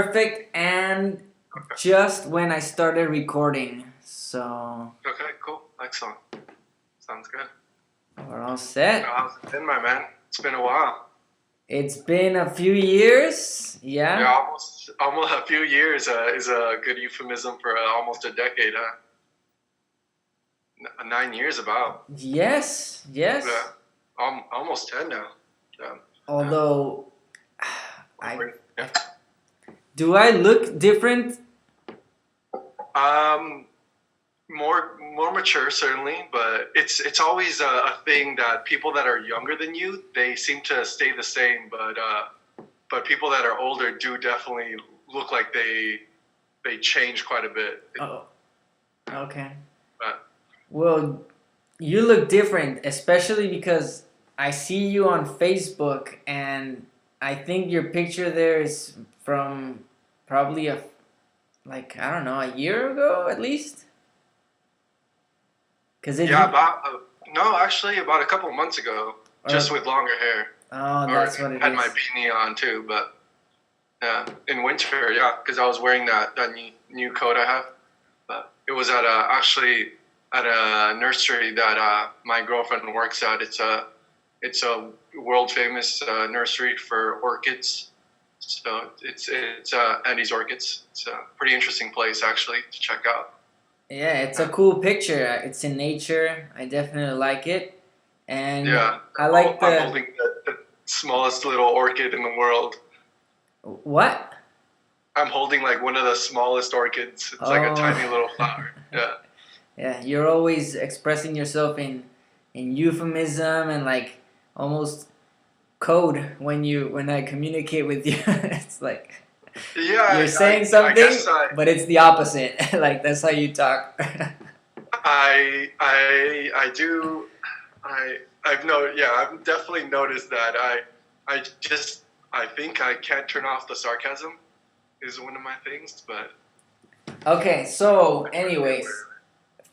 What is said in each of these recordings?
Perfect, and just when I started recording, so Okay, cool. Excellent. Sounds good. we're all set. How's it been, my man? It's been a while. It's been a few years, Yeah, yeah. almost a few years is a good euphemism for almost a decade, huh? 9 years about. Yes, Yeah, yes. almost 10 now. Yeah. Yeah. Although, I, Yeah. I do I look different? Um, more mature certainly, but it's always a thing that people that are younger than you, they seem to stay the same, but people that are older do definitely look like they change quite a bit. Oh, okay. But Well, you look different, especially because I see you on Facebook, and I think your picture there is from probably like I don't know, a year ago at least. Cause it yeah, you about no, actually about a couple of months ago, just or with longer hair, oh, or that's what it had my is. beanie on too. But yeah, in winter, yeah, because I was wearing that new coat I have. But it was at actually at a nursery that my girlfriend works at. It's a world famous nursery for orchids. So it's Andy's Orchids. It's a pretty interesting place actually to check out. Yeah, it's a Yeah, cool picture. It's in nature. I definitely like it, and yeah. I like I'm the holding the smallest little orchid in the world. what? I'm holding like one of the smallest orchids. It's like a Oh, tiny little flower. Yeah. yeah. You're always expressing yourself in euphemism and like almost code when I communicate with you. It's like Yeah, you're saying I guess something, but it's the opposite. Like that's how you talk. I do I've definitely noticed that I think I can't turn off the sarcasm is one of my things, but Okay, so anyways,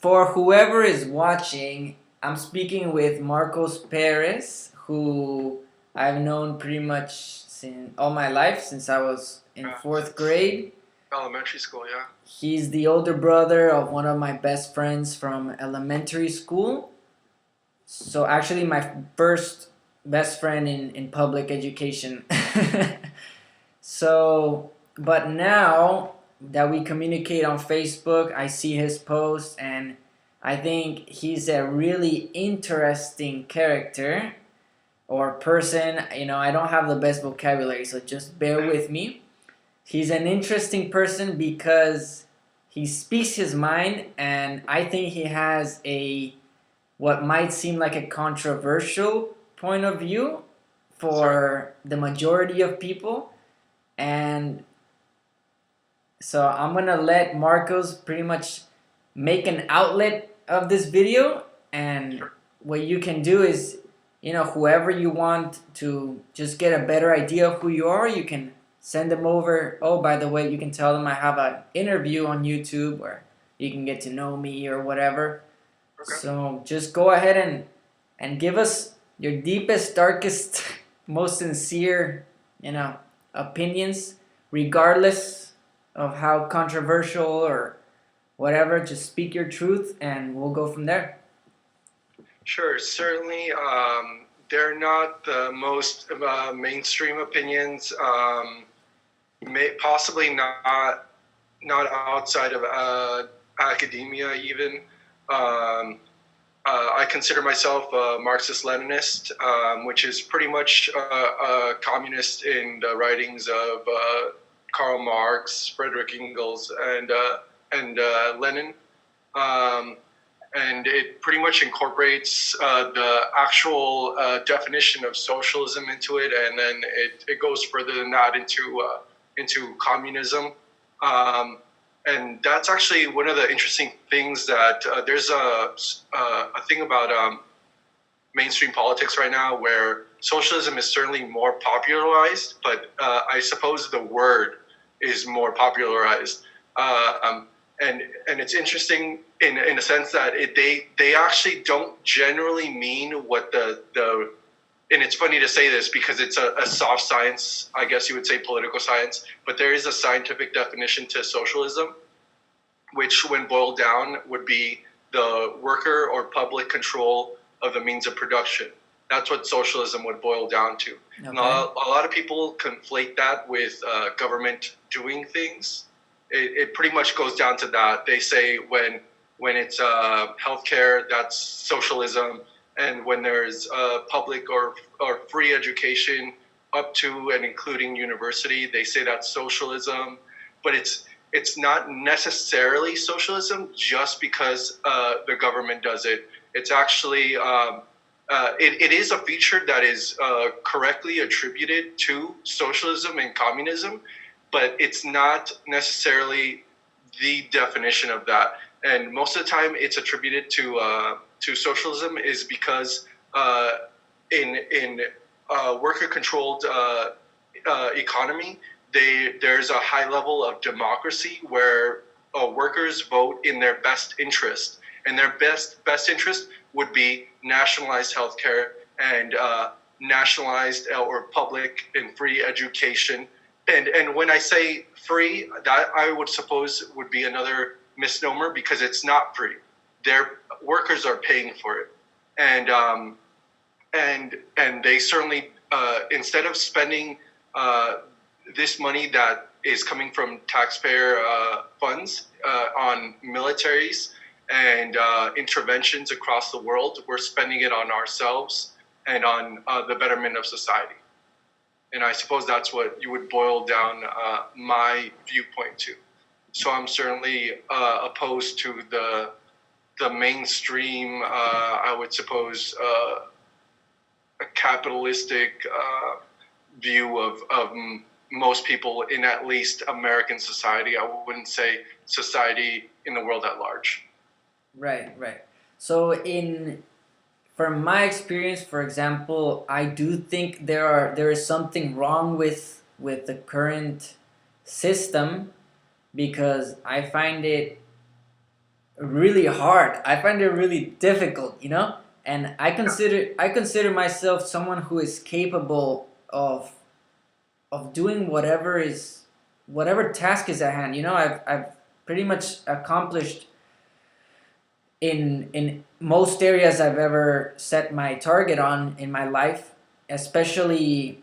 for whoever is watching, I'm speaking with Marcos Perez, who I've known pretty much since all my life since I was in fourth since grade. elementary school, yeah. He's the older brother of one of my best friends from elementary school. So actually, my first best friend in public education. So, but now that we communicate on Facebook, I see his posts and I think he's a really interesting character or person. You know, I don't have the best vocabulary, so just bear with me. He's an interesting person because he speaks his mind, and I think he has a what might seem like a controversial point of view Certainly. for the majority of people. And so I'm gonna let Marcos pretty much make an outlet of this video, and Sure. what you can do is, you know, whoever you want to just get a better idea of who you are, you can send them over. Oh, by the way, you can tell them I have an interview on YouTube where you can get to know me or whatever. Okay. So just go ahead and give us your deepest, darkest, most sincere, you know, opinions, regardless of how controversial or whatever. Just speak your truth, and we'll go from there. Sure, certainly. They're not the most mainstream opinions. Possibly not outside of academia even. Um, I consider myself a Marxist-Leninist, which is pretty much a communist in the writings of Karl Marx, Frederick Engels, and Lenin. Um, and it pretty much incorporates the actual definition of socialism into it, and then it goes further than that into communism. Um, and that's actually one of the interesting things that there's a thing about mainstream politics right now where socialism is certainly more popularized, but I suppose the word is more popularized. And it's interesting in a sense that they actually don't generally mean what the and it's funny to say this because it's a soft science, I guess you would say political science, but there is a scientific definition to socialism, which when boiled down would be the worker or public control of the means of production. That's what socialism would boil down to. Okay. Now, a lot of people conflate that with government doing things. It pretty much goes down to that. They say when it's healthcare, that's socialism, and when there's public or free education up to and including university, they say that's socialism. But it's not necessarily socialism just because the government does it. It's actually it is a feature that is correctly attributed to socialism and communism, but it's not necessarily the definition of that. And most of the time, it's attributed to socialism is because in worker-controlled economy, there's a high level of democracy where workers vote in their best interest, and their best interest would be nationalized healthcare and nationalized or public and free education. And when I say free, that I would suppose would be another misnomer because it's not free. Their workers are paying for it, and they certainly instead of spending this money that is coming from taxpayer funds on militaries and interventions across the world, we're spending it on ourselves and on the betterment of society. And I suppose that's what you would boil down my viewpoint to. So I'm certainly opposed to the mainstream, I would suppose, a capitalistic view of most people in at least American society. I wouldn't say society in the world at large. Right. So from my experience, for example, I do think there is something wrong with the current system, because I find it really hard. I find it really difficult, and I consider myself someone who is capable of doing whatever task is at hand. I've pretty much accomplished in most areas I've ever set my target on in my life, especially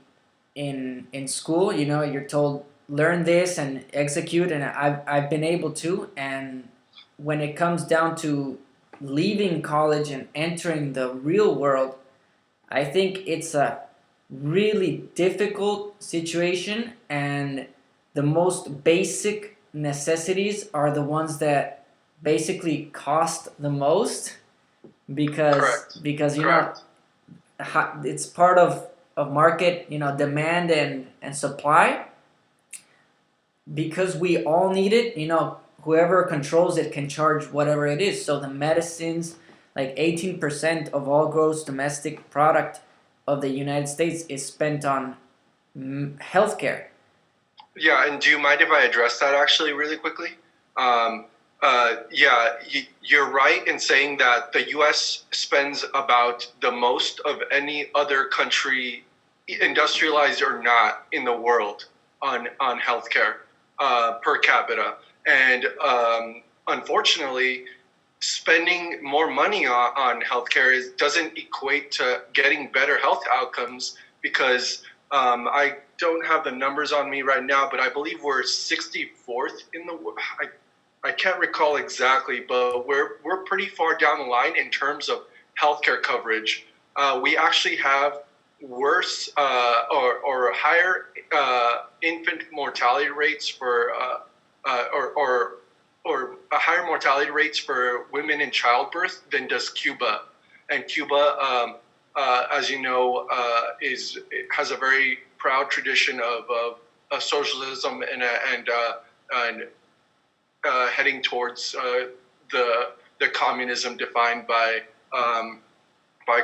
in school. You're told learn this and execute, and I've been able to. And when it comes down to leaving college and entering the real world, I think it's a really difficult situation, and the most basic necessities are the ones that basically cost the most, because Correct. It's part of market, demand and supply, because we all need it. Whoever controls it can charge whatever it is. So the medicines, like 18% of all gross domestic product of the United States is spent on healthcare. Yeah, and do you mind if I address that actually really quickly? You're right in saying that the U.S. spends about the most of any other country, industrialized or not, in the world on healthcare per capita. And unfortunately, spending more money on healthcare doesn't equate to getting better health outcomes, because I don't have the numbers on me right now, but I believe we're 64th in the world. I can't recall exactly, but we're pretty far down the line in terms of healthcare coverage. We actually have worse or higher infant mortality rates for or higher mortality rates for women in childbirth than does Cuba. And Cuba, as you know, has a very proud tradition of socialism and heading towards the communism defined by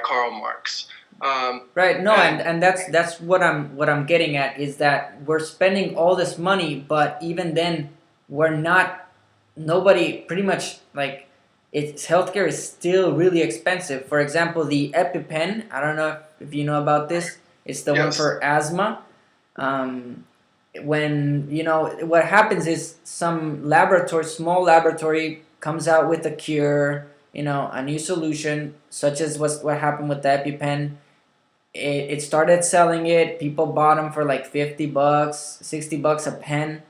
Karl Marx. Right. No, and that's what I'm getting at, is that we're spending all this money, but even then, nobody pretty much, like, it's healthcare is still really expensive. For example, the EpiPen, I don't know if you know about this. It's the one Yes. for asthma. Um, when what happens is some laboratory, small laboratory, comes out with a cure, a new solution, such as what happened with the EpiPen. It started selling it. People bought them for like $50, $60 a pen,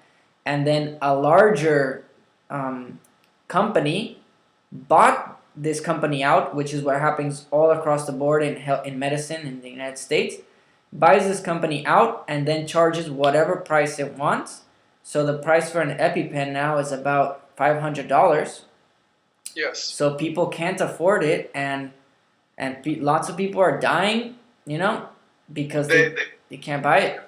and then a larger company bought this company out, which is what happens all across the board in health, in medicine in the United States. Buys this company out and then charges whatever price it wants. So the price for an EpiPen now is about $500. Yes. So people can't afford it, and lots of people are dying, because they can't buy it.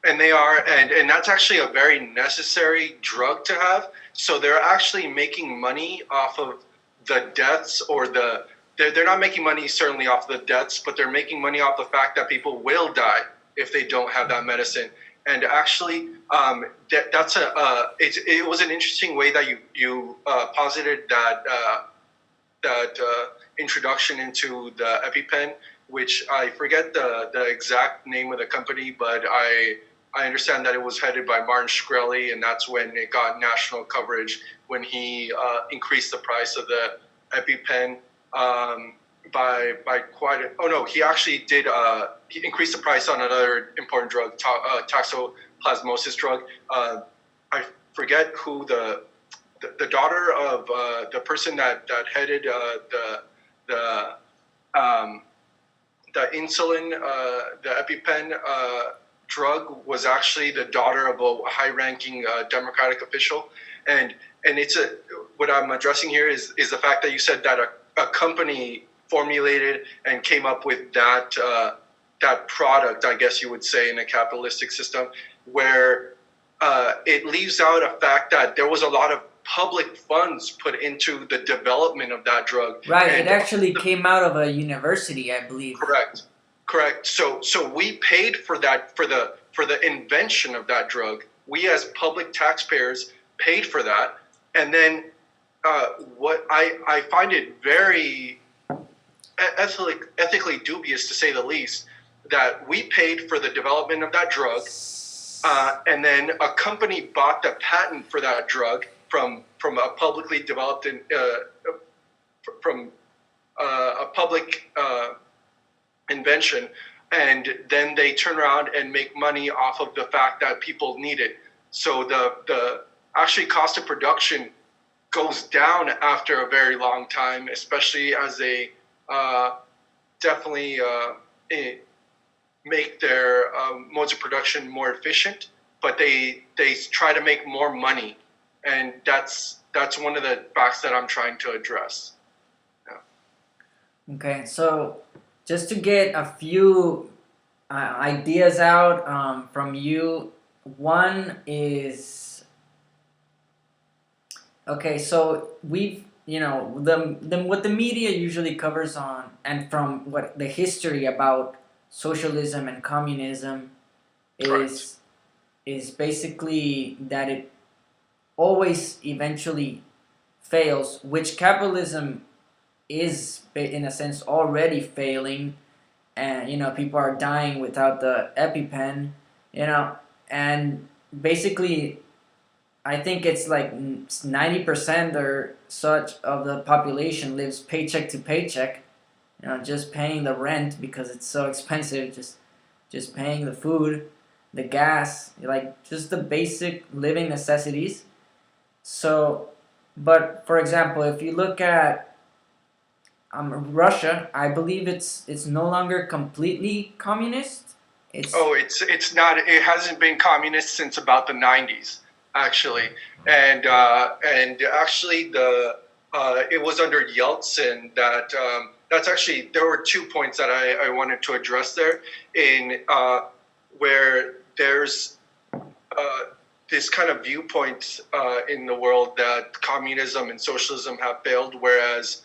And they are, and that's actually a very necessary drug to have. So they're actually making money off of the deaths, or they're not making money certainly off the deaths, but they're making money off the fact that people will die if they don't have that medicine. And actually, it was an interesting way that you posited that introduction into the EpiPen, which I forget the exact name of the company, but I understand that it was headed by Martin Shkreli, and that's when it got national coverage, when he increased the price of the EpiPen by quite a, oh no, he actually did, he increased the price on another important drug, toxoplasmosis drug. I forget who the daughter of the person that headed the insulin, the EpiPen drug, was actually the daughter of a high-ranking Democratic official, and it's what I'm addressing here is the fact that you said that a company formulated and came up with that product, I guess you would say, in a capitalistic system, where it leaves out a fact that there was a lot of public funds put into the development of that drug. Right, it actually came out of a university, I believe. Correct. So we paid for that, for the invention of that drug. We as public taxpayers paid for that, and then what I find it very ethically dubious, to say the least, that we paid for the development of that drug, and then a company bought the patent for that drug from a publicly developed from a public invention, and then they turn around and make money off of the fact that people need it. So the actually cost of production goes down after a very long time, especially as they definitely make their modes of production more efficient, but they try to make more money, and that's one of the facts that I'm trying to address. Yeah. Okay, so just to get a few ideas out from you, one is, okay, so we've, what the media usually covers on, and from what the history about socialism and communism is basically that it always eventually fails, which capitalism is in a sense already failing, and people are dying without the EpiPen, and basically I think it's like 90% or such of the population lives paycheck to paycheck, just paying the rent because it's so expensive, just paying the food, the gas, like just the basic living necessities. So, but for example, if you look at Russia, I believe it's no longer completely communist. It's not. It hasn't been communist since about the 90s, actually, and actually it was under Yeltsin that that's actually, there were 2 points that I wanted to address there, in where there's this kind of viewpoint in the world that communism and socialism have failed, whereas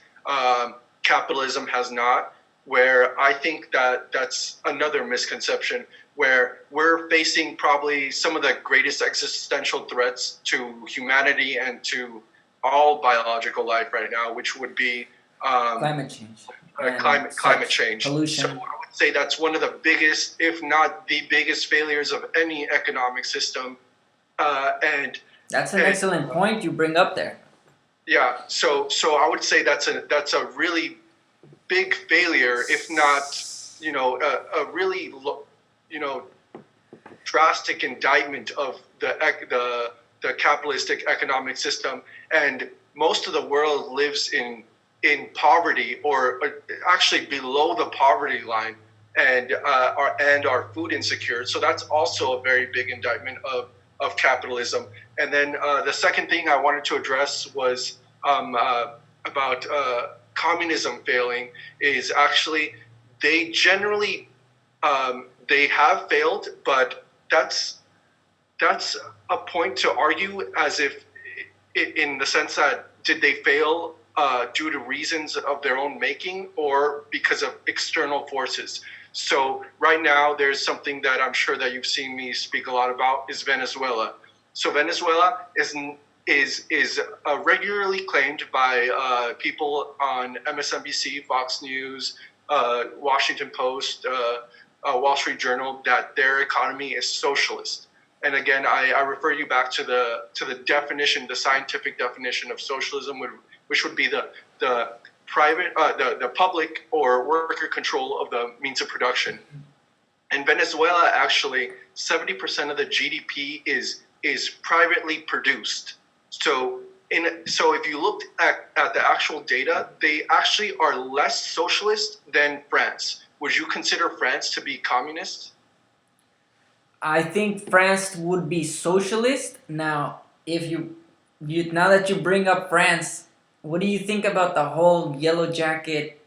capitalism has not, where I think that that's another misconception, where we're facing probably some of the greatest existential threats to humanity and to all biological life right now, which would be climate change and climate change. pollution. So I would say that's one of the biggest, if not the biggest, failures of any economic system. And that's an excellent point you bring up there. Yeah, so I would say that's a really big failure, if not, a really drastic indictment of the capitalistic economic system. And most of the world lives in poverty, or actually below the poverty line, and are food insecure. So that's also a very big indictment of capitalism. And then the second thing I wanted to address was about communism failing. Is actually they generally they have failed, but that's a point to argue, as if in the sense that did they fail due to reasons of their own making or because of external forces. So right now there's something that I'm sure that you've seen me speak a lot about, is Venezuela. So Venezuela is regularly claimed by people on MSNBC, Fox News, Washington Post, Wall Street Journal, that their economy is socialist. And again, I refer you back to the definition, the scientific definition of socialism, which would be the private, the public or worker control of the means of production. In Venezuela, actually, 70% of the GDP is privately produced. So if you looked at the actual data, they actually are less socialist than France. Would you consider France to be communist? I think France would be socialist. Now, if you now that you bring up France, what do you think about the whole yellow jacket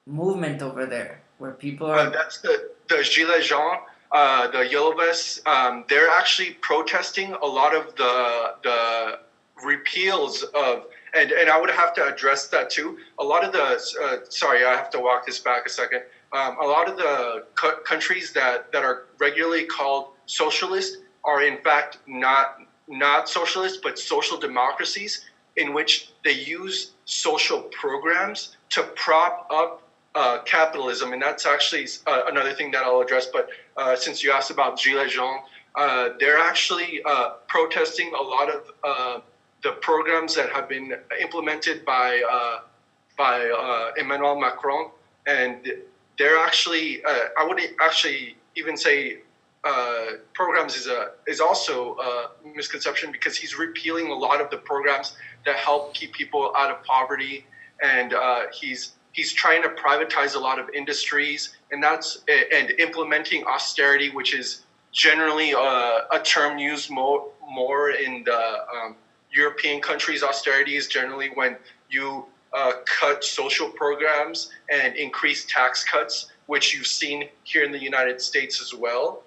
movement over there, where people are? That's the Gilets Jaunes, the yellow vests. They're actually protesting a lot of the repeals of, and I would have to address that too. A lot of the sorry, I have to walk this back a second. A lot of the countries that are regularly called socialist are in fact not socialist, but social democracies, in which they use social programs to prop up capitalism. And that's actually another thing that I'll address. But since you asked about Gilets Jaunes, they're actually protesting a lot of the programs that have been implemented by Emmanuel Macron. And they're actually, I would actually even say programs is also a misconception, because he's repealing a lot of the programs that help keep people out of poverty, and he's trying to privatize a lot of industries, and implementing austerity, which is generally a term used more in the European countries. Austerity is generally when you cut social programs and increase tax cuts, which you've seen here in the United States as well,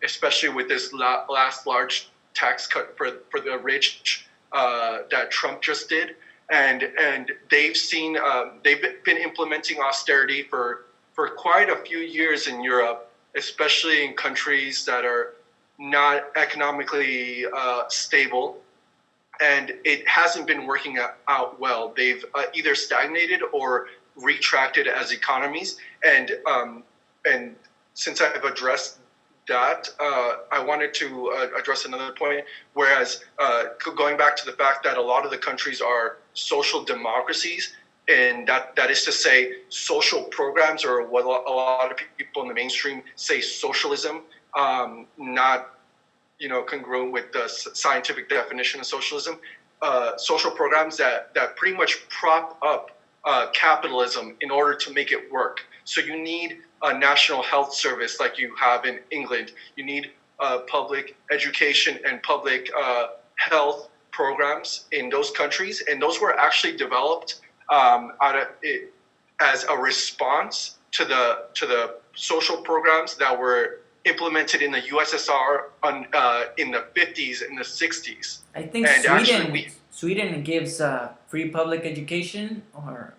especially with this last large tax cut for the rich that Trump just did. And they've seen they've been implementing austerity for quite a few years in Europe, especially in countries that are not economically stable. And it hasn't been working out well. They've either stagnated or retracted as economies. And since I've addressed that, I wanted to address another point. Whereas going back to the fact that a lot of the countries are social democracies, and that is to say, social programs, or what a lot of people in the mainstream say socialism, not congruent with the scientific definition of socialism, social programs that pretty much prop up capitalism in order to make it work. So you need a national health service like you have in England. You need public education and public health programs in those countries, and those were actually developed as a response to the social programs that were implemented in the USSR in the 50s and the 60s. I think and Sweden gives free public education, or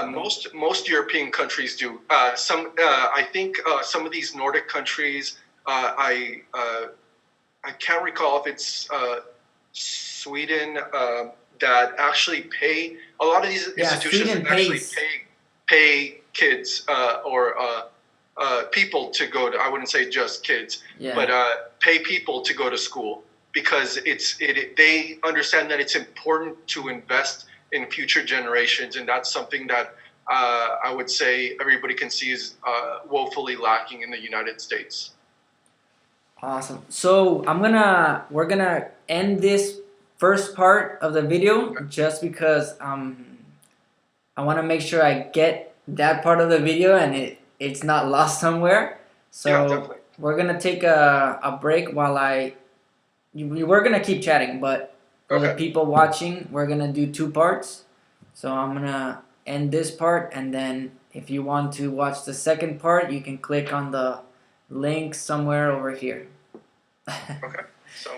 most European countries do. I think some of these Nordic countries, I can't recall if it's Sweden, that actually pay, a lot of these Yeah, institutions Sweden actually pays. pay kids or people to go to, I wouldn't say just kids, Yeah. but pay people to go to school, because they understand that it's important to invest in future generations, and that's something that I would say everybody can see is woefully lacking in the United States. Awesome. So we're gonna end this first part of the video just because I want to make sure I get that part of the video and it's not lost somewhere. So Yeah, definitely. we're gonna take a break while we're gonna keep chatting, but for the Okay. people watching, we're gonna do two parts. So I'm gonna end this part, and then if you want to watch the second part, you can click on the link somewhere over here. Okay. So.